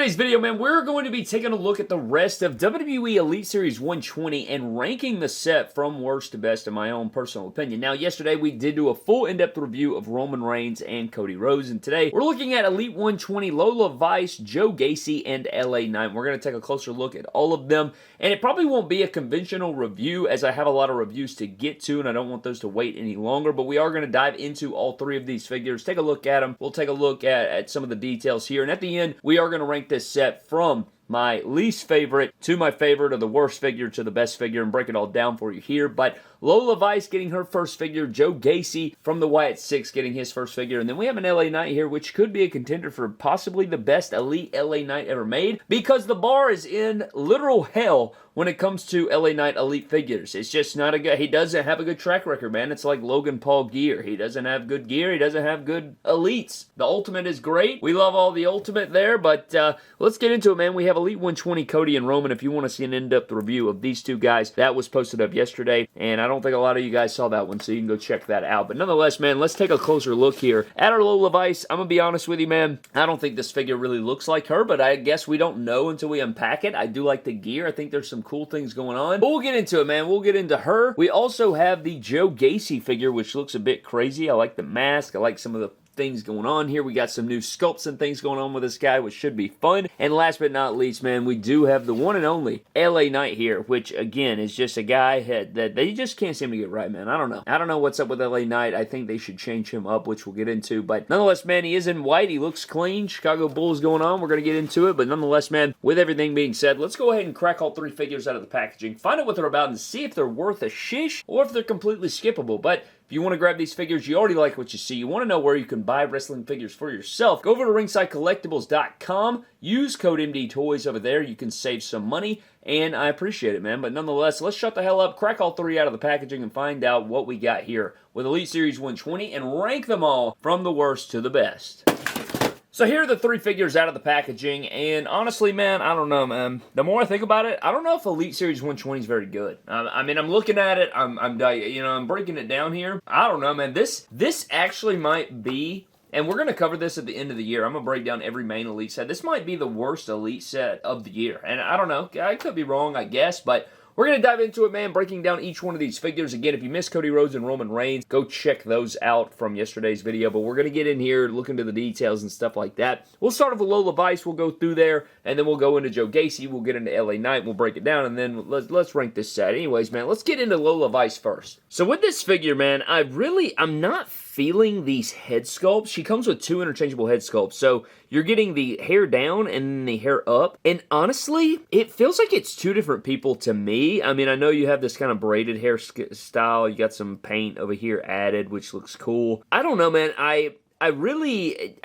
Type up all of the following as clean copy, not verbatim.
today's video, man, we're going to be taking a look at the rest of WWE Elite Series 120 and ranking the set from worst to best in my own personal opinion. Now, yesterday we did do a full in-depth review of Roman Reigns and Cody Rhodes, and today we're looking at Elite 120, Lola Vice, Joe Gacy, and LA Knight. We're going to take a closer look at all of them, and it probably won't be a conventional review as I have a lot of reviews to get to, and I don't want those to wait any longer, but we are going to dive into all three of these figures, take a look at them. We'll take a look at some of the details here, and at the end, we are going to rank this set from my least favorite to my favorite, or the worst figure to the best figure, and break it all down for you here. But Lola Vice getting her first figure, Joe Gacy from the Wyatt 6 getting his first figure, and then we have an LA Knight here, which could be a contender for possibly the best Elite LA Knight ever made, because the bar is in literal hell when it comes to LA Knight Elite figures. It's just not a good, he doesn't have a good track record, man. It's like Logan Paul gear. He doesn't have good gear. He doesn't have good Elites. The Ultimate is great. We love all the Ultimate there, but let's get into it, man. We have Elite 120, Cody and Roman. If you want to see an in-depth review of these two guys, that was posted up yesterday, and I don't think a lot of you guys saw that one, so you can go check that out. But nonetheless, man, let's take a closer look here at our Lola Vice. I'm going to be honest with you, man. I don't think this figure really looks like her, but I guess we don't know until we unpack it. I do like the gear. I think there's some cool things going on. But we'll get into it, man. We'll get into her. We also have the Joe Gacy figure, which looks a bit crazy. I like the mask. I like some of the things going on here. We got some new sculpts and things going on with this guy, which should be fun. And last but not least, man, we do have the one and only LA Knight here, which again is just a guy that they just can't seem to get right, man. I don't know what's up with LA Knight. I think they should change him up, which we'll get into. But nonetheless, man, he is in white. He looks clean. Chicago Bulls going on. We're going to get into it. But nonetheless, man, with everything being said, let's go ahead and crack all three figures out of the packaging, find out what they're about, and see if they're worth a shish or if they're completely skippable. But if you want to grab these figures, you already like what you see, you want to know where you can buy wrestling figures for yourself, go over to ringsidecollectibles.com, use code MDTOYS over there, you can save some money, and I appreciate it, man. But nonetheless, let's shut the hell up, crack all three out of the packaging, and find out what we got here with Elite Series 120, and rank them all from the worst to the best. So here are the three figures out of the packaging, and honestly, man, I don't know, man. The more I think about it, I don't know if Elite Series 120 is very good. I mean, I'm looking at it, I'm breaking it down here. I don't know, man. This actually might be, and we're going to cover this at the end of the year. I'm going to break down every main Elite set. This might be the worst Elite set of the year, and I don't know. I could be wrong, I guess, but we're going to dive into it, man, breaking down each one of these figures. Again, if you missed Cody Rhodes and Roman Reigns, go check those out from yesterday's video. But we're going to get in here, look into the details and stuff like that. We'll start off with Lola Vice. We'll go through there, and then we'll go into Joe Gacy. We'll get into LA Knight. We'll break it down, and then let's rank this set. Anyways, man, let's get into Lola Vice first. So with this figure, man, I'm not feeling these head sculpts. She comes with two interchangeable head sculpts. So you're getting the hair down and the hair up. And honestly, it feels like it's two different people to me. I mean, I know you have this kind of braided hair style. You got some paint over here added, which looks cool. I don't know, man. I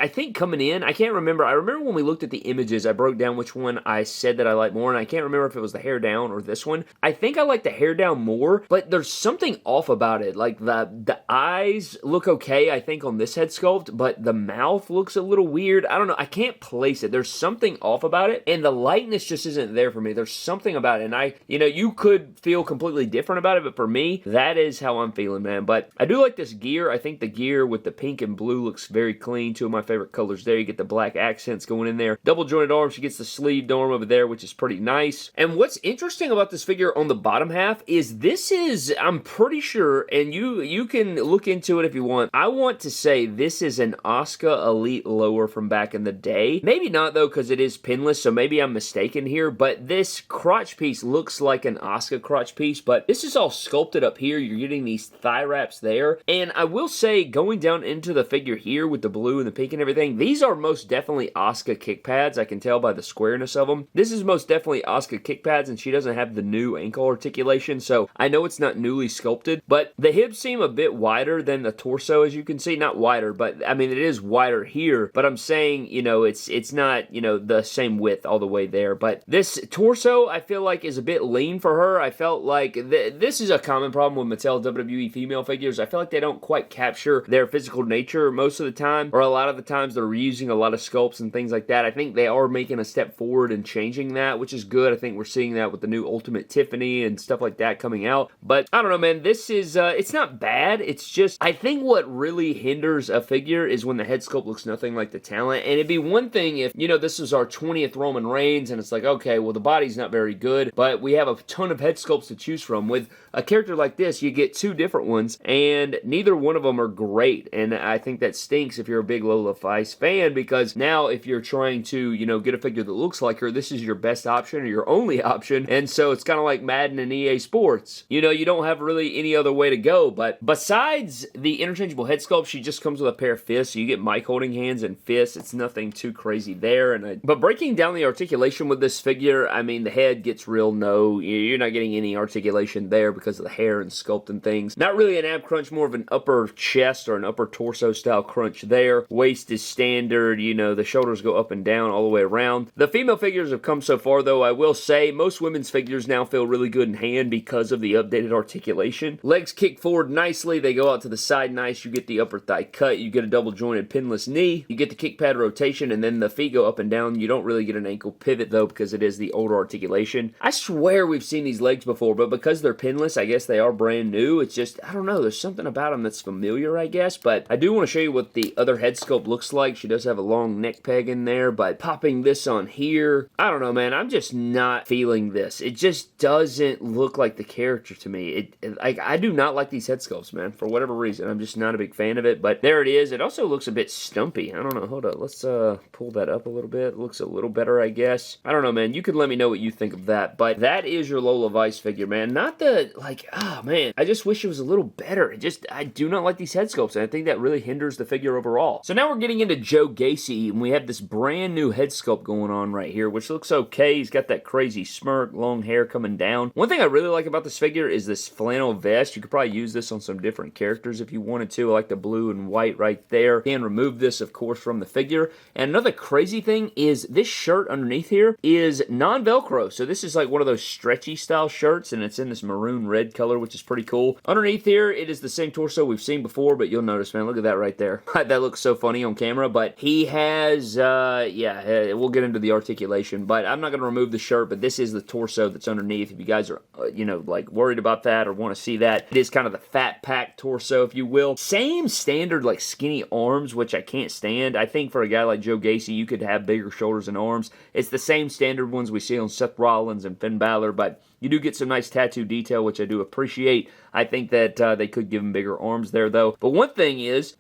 think coming in, I can't remember. I remember when we looked at the images, I broke down which one I said that I like more, and I can't remember if it was the hair down or this one. I think I like the hair down more, but there's something off about it. Like the eyes look okay, I think, on this head sculpt, but the mouth looks a little weird. I don't know. I can't place it. There's something off about it, and the lightness just isn't there for me. There's something about it, and you could feel completely different about it, but for me, that is how I'm feeling, man. But I do like this gear. I think the gear with the pink and blue looks very clean. Two of my favorite colors there. You get the black accents going in there. Double jointed arm. She gets the sleeved arm over there, which is pretty nice. And what's interesting about this figure on the bottom half is I'm pretty sure, and you can look into it if you want, I want to say this is an Asuka Elite lower from back in the day. Maybe not, though, because it is pinless, so maybe I'm mistaken here, but this crotch piece looks like an Asuka crotch piece, but this is all sculpted up here. You're getting these thigh wraps there, and I will say, going down into the figure here with the blue and the pink and everything, these are most definitely Asuka kick pads. I can tell by the squareness of them. This is most definitely Asuka kick pads, and she doesn't have the new ankle articulation, so I know it's not newly sculpted, but the hips seem a bit wider than the torso, as you can see. Not wider, but I mean, it is wider here, but I'm saying, it's not, the same width all the way there, but this torso, I feel like, is a bit lean for her. I felt like this is a common problem with Mattel WWE female figures. I feel like they don't quite capture their physical nature most most of the time, or a lot of the times they're reusing a lot of sculpts and things like that. I think they are making a step forward and changing that, which is good. I think we're seeing that with the new Ultimate Tiffany and stuff like that coming out. But I don't know, man. This is, it's not bad. It's just, I think what really hinders a figure is when the head sculpt looks nothing like the talent. And it'd be one thing if, you know, this is our 20th Roman Reigns and it's like, okay, well, the body's not very good, but we have a ton of head sculpts to choose from. With a character like this, you get two different ones, and neither one of them are great. And I think that stinks if you're a big Lola Vice fan, because now if you're trying to, you know, get a figure that looks like her, this is your best option or your only option. And so it's kind of like Madden and EA Sports. You know, you don't have really any other way to go. But besides the interchangeable head sculpt, she just comes with a pair of fists. So you get mic holding hands and fists. It's nothing too crazy there. But breaking down the articulation with this figure, I mean, the head gets real no. You're not getting any articulation there because of the hair and sculpt and things. Not really an ab crunch, more of an upper chest or an upper torso style crunch there. Waist is standard. You know, the shoulders go up and down all the way around. The female figures have come so far, though. I will say most women's figures now feel really good in hand because of the updated articulation. Legs kick forward nicely. They go out to the side nice. You get the upper thigh cut. You get a double jointed pinless knee. You get the kick pad rotation, and then the feet go up and down. You don't really get an ankle pivot, though, because it is the older articulation. I swear we've seen these legs before, but because they're pinless, I guess they are brand new. It's just, I don't know, there's something about them that's familiar, I guess, but I do want to show you what the other head sculpt looks like. She does have a long neck peg in there, but popping this on here, I don't know, man, I'm just not feeling this. It just doesn't look like the character to me. I do not like these head sculpts, man, for whatever reason. I'm just not a big fan of it, but there it is. It also looks a bit stumpy. I don't know, hold up, let's pull that up a little bit. It looks a little better, I guess. I don't know, man, you could let me know what you think of that, but that is your Lola Vice figure, man. Not the, like, oh, man, I just wish it was a little better. I do not like these head sculpts, and I think that really hinders the figure overall. So now we're getting into Joe Gacy, and we have this brand new head sculpt going on right here, which looks okay. He's got that crazy smirk, long hair coming down. One thing I really like about this figure is this flannel vest. You could probably use this on some different characters if you wanted to. I like the blue and white right there. You can remove this, of course, from the figure. And another crazy thing is this shirt underneath here is non-Velcro. So this is like one of those stretchy style shirts, and it's in this maroon red color, which is pretty cool. Underneath here, it is the same torso we've seen before, but you'll notice, man, look at that right there. That looks so funny on camera, but he has, we'll get into the articulation, but I'm not going to remove the shirt, but this is the torso that's underneath. If you guys are, you know, like worried about that or want to see that, it is kind of the fat pack torso, if you will. Same standard, like skinny arms, which I can't stand. I think for a guy like Joe Gacy, you could have bigger shoulders and arms. It's the same standard ones we see on Seth Rollins and Finn Balor, but you do get some nice tattoo detail, which I do appreciate. I think that they could give him bigger arms there, though. But one thing is,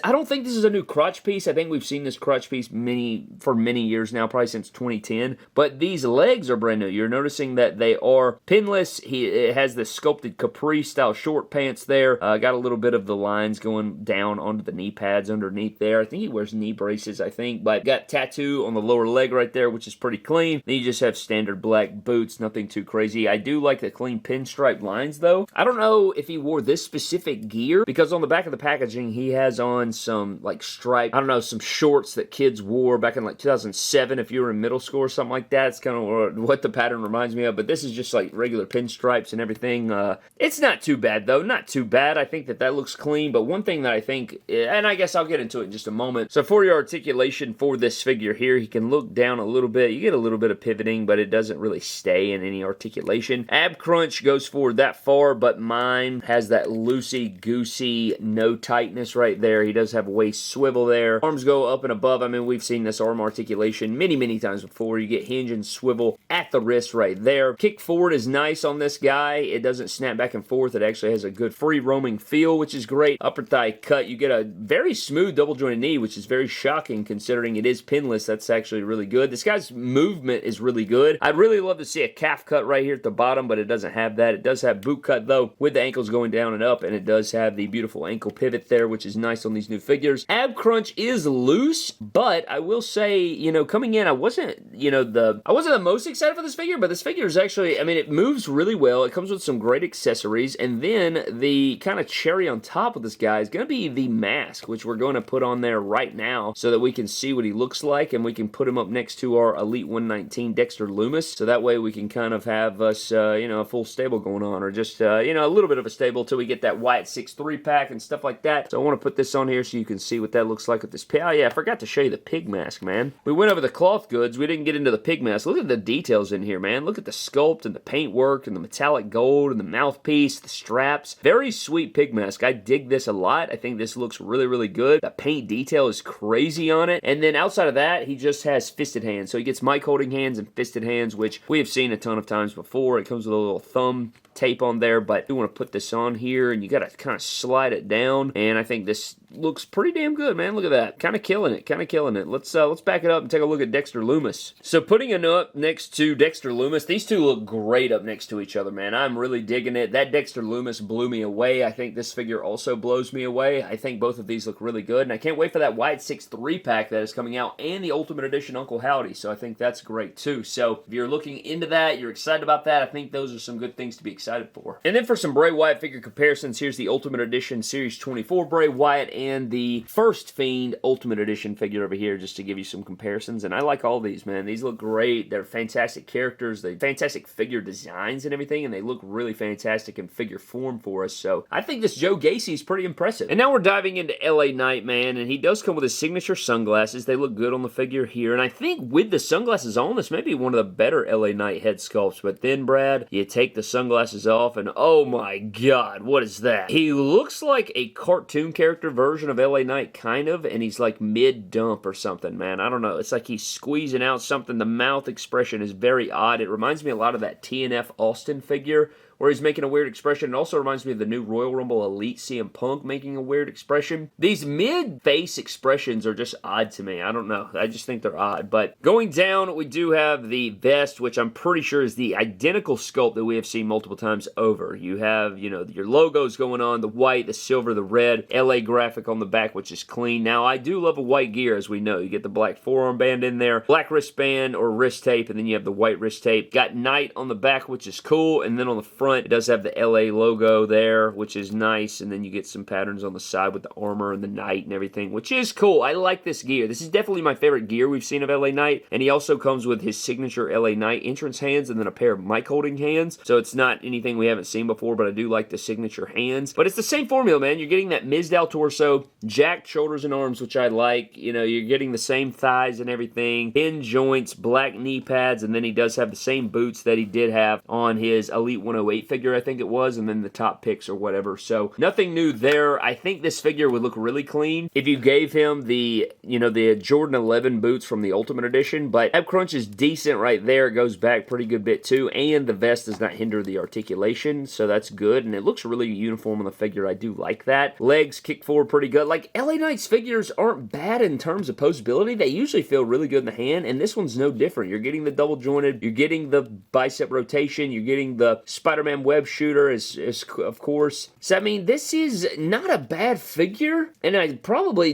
I don't think this is a new crotch piece. I think we've seen this crotch piece for many years now, probably since 2010. But these legs are brand new. You're noticing that they are pinless. It has this sculpted capri-style short pants there. Got a little bit of the lines going down onto the knee pads underneath there. I think he wears knee braces, I think. But got tattoo on the lower leg right there, which is pretty clean. Then you just have standard black boots, nothing too crazy. I do like the clean pinstripe lines, though. I don't know if he wore this specific gear, because on the back of the packaging, he has on some, like, stripe, I don't know, some shorts that kids wore back in, like, 2007 if you were in middle school or something like that. It's kind of what the pattern reminds me of, but this is just, like, regular pinstripes and everything. It's not too bad, though. Not too bad. I think that looks clean, but one thing that I think, and I guess I'll get into it in just a moment. So for your articulation for this figure here, he can look down a little bit. You get a little bit of pivoting, but it doesn't really stay in any articulation. Ab crunch goes forward that far, but mine has that loosey-goosey, no tightness right there. He does have a waist swivel there. Arms go up and above. I mean, we've seen this arm articulation many, many times before. You get hinge and swivel at the wrist right there. Kick forward is nice on this guy. It doesn't snap back and forth. It actually has a good free roaming feel, which is great. Upper thigh cut. You get a very smooth double jointed knee, which is very shocking considering it is pinless. That's actually really good. This guy's movement is really good. I'd really love to see a calf cut right here at the bottom, but it doesn't have that. It does have boot cut, though, with the ankles going down and up, and it does have the beautiful ankle pivot there, which is nice on these new figures. Ab crunch is loose, but I will say, you know, coming in, I wasn't the most excited for this figure, but this figure is actually, I mean, it moves really well. It comes with some great accessories, and then the kind of cherry on top of this guy is going to be the mask, which we're going to put on there right now so that we can see what he looks like, and we can put him up next to our Elite 119 Dexter Loomis, so that way we can kind of have us, a full stable going on, or just, a little bit of a stable till we get that Wyatt 6-3 pack and stuff like that. So I want to put this on here so you can see what that looks like with this pig. Oh yeah, I forgot to show you the pig mask, man. We went over the cloth goods. We didn't get into the pig mask. Look at the details in here, man. Look at the sculpt and the paintwork and the metallic gold and the mouthpiece, the straps. Very sweet pig mask. I dig this a lot. I think this looks really, really good. The paint detail is crazy on it. And then outside of that, he just has fisted hands. So he gets mic holding hands and fisted hands, which we have seen a ton of times before. It comes with a little thumb tape on there, but you want to put this on here and you got to kind of slide it down, and I think this looks pretty damn good, man. Look at that. Kind of killing it. Let's back it up and take a look at Dexter Lumis. So putting it up next to Dexter Lumis, these two look great up next to each other, man. I'm really digging it. That Dexter Lumis blew me away. I think this figure also blows me away. I think both of these look really good, and I can't wait for that Wyatt 6 3-pack that is coming out and the Ultimate Edition Uncle Howdy, so I think that's great too. So if you're looking into that, you're excited about that, I think those are some good things to be excited for. And then for some Bray Wyatt figure comparisons, here's the Ultimate Edition Series 24 Bray Wyatt and the First Fiend Ultimate Edition figure over here, just to give you some comparisons. And I like all these, man. These look great. They're fantastic characters. They're fantastic figure designs and everything, and they look really fantastic in figure form for us. So I think this Joe Gacy is pretty impressive. And now we're diving into LA Knight, man, and he does come with his signature sunglasses. They look good on the figure here, and I think with the sunglasses on, this may be one of the better LA Knight head sculpts. But then, Brad, you take the sunglasses off, and oh my god, what is that? He looks like a cartoon character version of LA Knight, kind of, and he's like mid-dump or something, man. I don't know. It's like he's squeezing out something. The mouth expression is very odd. It reminds me a lot of that TNF Austin figure, where he's making a weird expression. It also reminds me of the new Royal Rumble Elite CM Punk making a weird expression. These mid-face expressions are just odd to me. I don't know. I just think they're odd. But going down, we do have the vest, which I'm pretty sure is the identical sculpt that we have seen multiple times over. You have, you know, your logos going on, the white, the silver, the red, LA graphic on the back, which is clean. Now, I do love a white gear, as we know. You get the black forearm band in there, black wristband or wrist tape, and then you have the white wrist tape. Got Knight on the back, which is cool, and then on the front, it does have the LA logo there, which is nice, and then you get some patterns on the side with the armor and the Knight and everything, which is cool. I like this gear. This is definitely my favorite gear we've seen of LA Knight, and he also comes with his signature LA Knight entrance hands and then a pair of mic holding hands, so it's not anything we haven't seen before, but I do like the signature hands. But it's the same formula, man. You're getting that Mizdow torso, jacked shoulders and arms, which I like. You know, you're getting the same thighs and everything, pin joints, black knee pads, and then he does have the same boots that he did have on his Elite 108 figure, I think it was, and then the top picks or whatever. So nothing new there. I think this figure would look really clean if you gave him the, you know, the Jordan 11 boots from the Ultimate Edition, but ab crunch is decent right there. It goes back pretty good bit too, and the vest does not hinder the articulation, so that's good, and it looks really uniform on the figure. I do like that. Legs kick forward pretty good. Like, LA Knight's figures aren't bad in terms of posability. They usually feel really good in the hand, and this one's no different. You're getting the double jointed, you're getting the bicep rotation, you're getting the Spider-Man web shooter, of course. So, I mean, this is not a bad figure, and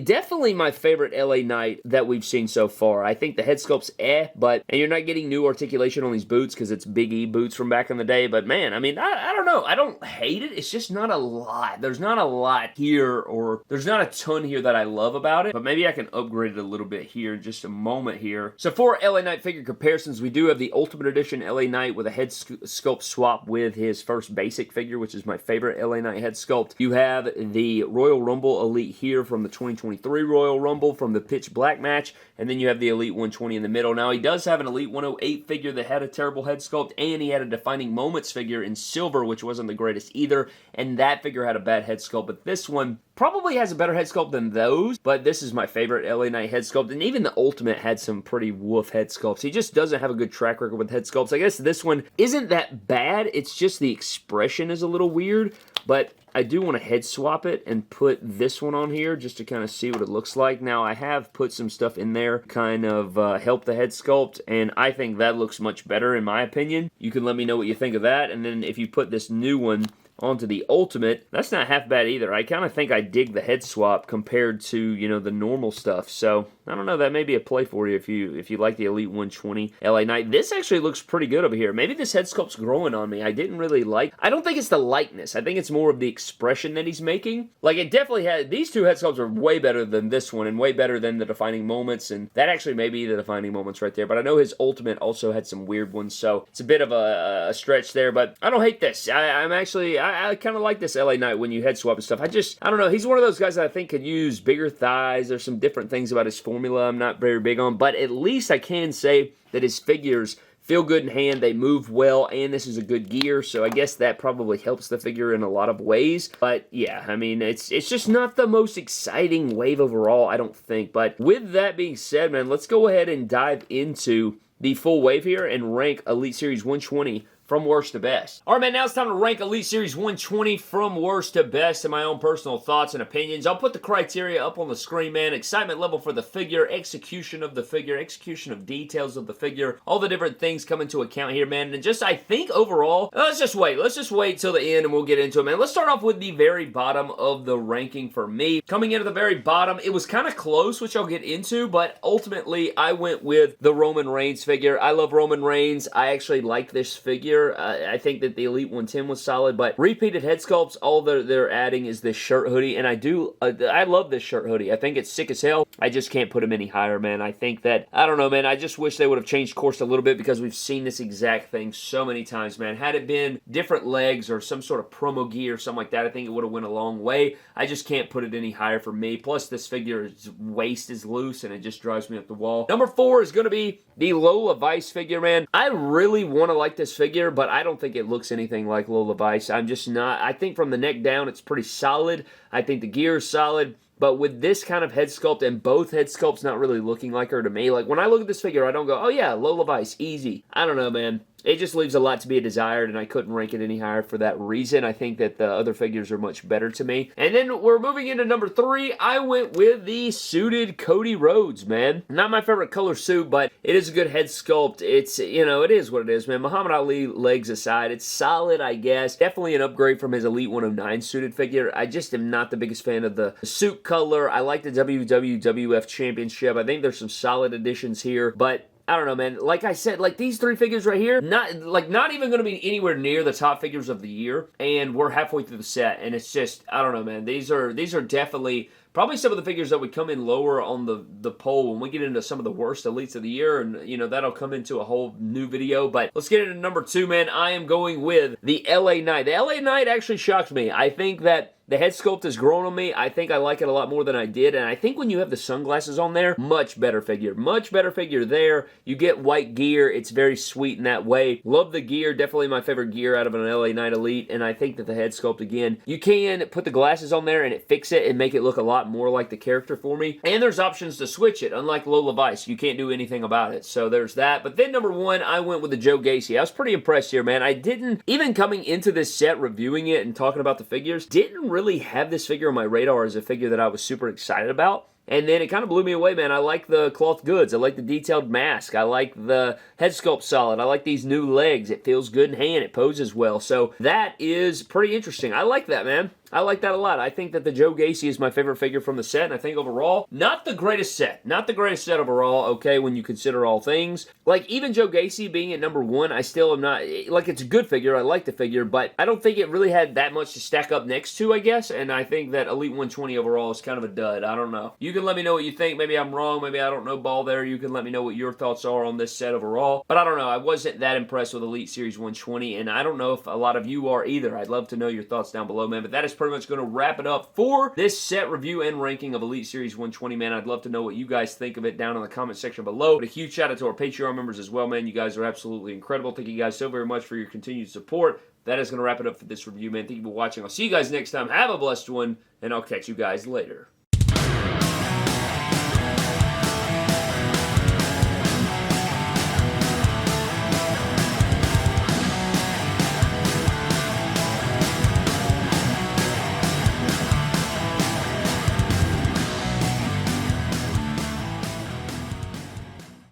definitely my favorite LA Knight that we've seen so far. I think the head sculpt's and you're not getting new articulation on these boots because it's Big E boots from back in the day, but man, I mean, I don't know. I don't hate it. It's just not a lot. There's not a lot here, or there's not a ton here that I love about it, but maybe I can upgrade it a little bit here in just a moment here. So for LA Knight figure comparisons, we do have the Ultimate Edition LA Knight with a head sculpt swap with his first basic figure, which is my favorite LA Knight head sculpt. You have the Royal Rumble Elite here from the 2023 Royal Rumble from the Pitch Black match, and then you have the Elite 120 in the middle. Now, he does have an Elite 108 figure that had a terrible head sculpt, and he had a Defining Moments figure in silver, which wasn't the greatest either, and that figure had a bad head sculpt, but this one probably has a better head sculpt than those, but this is my favorite LA Knight head sculpt, and even the Ultimate had some pretty woof head sculpts. He just doesn't have a good track record with head sculpts. I guess this one isn't that bad, it's just the expression is a little weird, but I do want to head swap it and put this one on here just to kind of see what it looks like. Now, I have put some stuff in there, kind of help the head sculpt, and I think that looks much better in my opinion. You can let me know what you think of that, and then if you put this new one onto the Ultimate, that's not half bad either. I kind of think I dig the head swap compared to, you know, the normal stuff. So I don't know, that may be a play for you if you like the Elite 120 LA Knight. This actually looks pretty good over here. Maybe this head sculpt's growing on me. I didn't really like. I don't think it's the likeness. I think it's more of the expression that he's making. Like, it definitely had, these two head sculpts are way better than this one and way better than the Defining Moments, and that actually may be the Defining Moments right there, but I know his Ultimate also had some weird ones, so it's a bit of a stretch there, but I don't hate this. I kind of like this LA Knight when you head swap and stuff. I don't know, he's one of those guys that I think could use bigger thighs. There's some different things about his formula I'm not very big on, but at least I can say that his figures feel good in hand, they move well, and this is a good gear, so I guess that probably helps the figure in a lot of ways. But yeah, I mean, it's just not the most exciting wave overall, I don't think. But with that being said, man, let's go ahead and dive into the full wave here and rank Elite Series 120 from worst to best. Alright, man, now it's time to rank Elite Series 120 from worst to best in my own personal thoughts and opinions. I'll put the criteria up on the screen, man. Excitement level for the figure, execution of the figure, execution of details of the figure, all the different things come into account here, man. And just, I think overall, let's just wait till the end and we'll get into it, man. Let's start off with the very bottom of the ranking for me. Coming into the very bottom, it was kind of close, which I'll get into, but ultimately I went with the Roman Reigns figure. I love Roman Reigns. I actually like this figure. I think that the Elite 110 was solid, but repeated head sculpts, all they're adding is this shirt hoodie, and I love this shirt hoodie. I think it's sick as hell. I just can't put him any higher, man. I think that, I don't know, man, I just wish they would have changed course a little bit because we've seen this exact thing so many times, man. Had it been different legs or some sort of promo gear or something like that, I think it would have went a long way. I just can't put it any higher for me. Plus, this figure's waist is loose, and it just drives me up the wall. Number 4 is going to be the Lola Vice figure, man. I really want to like this figure, but I don't think it looks anything like Lola Vice. I'm just not. I think from the neck down, it's pretty solid. I think the gear is solid. But with this kind of head sculpt and both head sculpts not really looking like her to me, like when I look at this figure, I don't go, oh yeah, Lola Vice, easy. I don't know, man. It just leaves a lot to be desired, and I couldn't rank it any higher for that reason. I think that the other figures are much better to me. And then we're moving into number 3. I went with the suited Cody Rhodes, man. Not my favorite color suit, but it is a good head sculpt. It's, you know, it is what it is, man. Muhammad Ali legs aside, it's solid, I guess. Definitely an upgrade from his Elite 109 suited figure. I just am not the biggest fan of the suit color. I like the WWF Championship. I think there's some solid additions here, but I don't know, man. Like I said, like these 3 figures right here, not even going to be anywhere near the top figures of the year, and we're halfway through the set, and it's just, I don't know, man. These are definitely probably some of the figures that would come in lower on the poll when we get into some of the worst elites of the year, and, you know, that'll come into a whole new video. But let's get into number 2, man. I am going with the LA Knight. The LA Knight actually shocked me. I think that the head sculpt has grown on me. I think I like it a lot more than I did, and I think when you have the sunglasses on there, much better figure. Much better figure there. You get white gear. It's very sweet in that way. Love the gear. Definitely my favorite gear out of an LA Knight Elite, and I think that the head sculpt, again, you can put the glasses on there and it fix it and make it look a lot more like the character for me. And there's options to switch it. Unlike Lola Vice, you can't do anything about it. So there's that. But then number 1, I went with the Joe Gacy. I was pretty impressed here, man. I didn't, even coming into this set, reviewing it and talking about the figures, didn't really have this figure on my radar as a figure that I was super excited about. And then it kind of blew me away, man. I like the cloth goods. I like the detailed mask. I like the head sculpt solid. I like these new legs. It feels good in hand. It poses well. So that is pretty interesting. I like that, man. I like that a lot. I think that the Joe Gacy is my favorite figure from the set, and I think overall, not the greatest set. Not the greatest set overall, okay, when you consider all things. Like, even Joe Gacy being at number 1, I still am not, like, it's a good figure. I like the figure, but I don't think it really had that much to stack up next to, I guess, and I think that Elite 120 overall is kind of a dud. I don't know. You can let me know what you think. Maybe I'm wrong. Maybe I don't know ball there. You can let me know what your thoughts are on this set overall, but I don't know. I wasn't that impressed with Elite Series 120, and I don't know if a lot of you are either. I'd love to know your thoughts down below, man, but that is pretty much going to wrap it up for this set review and ranking of Elite Series 120, man. I'd love to know what you guys think of it down in the comment section below. But a huge shout out to our Patreon members as well, man. You guys are absolutely incredible. Thank you guys so very much for your continued support. That is going to wrap it up for this review, man. Thank you for watching. I'll see you guys next time. Have a blessed one, and I'll catch you guys later.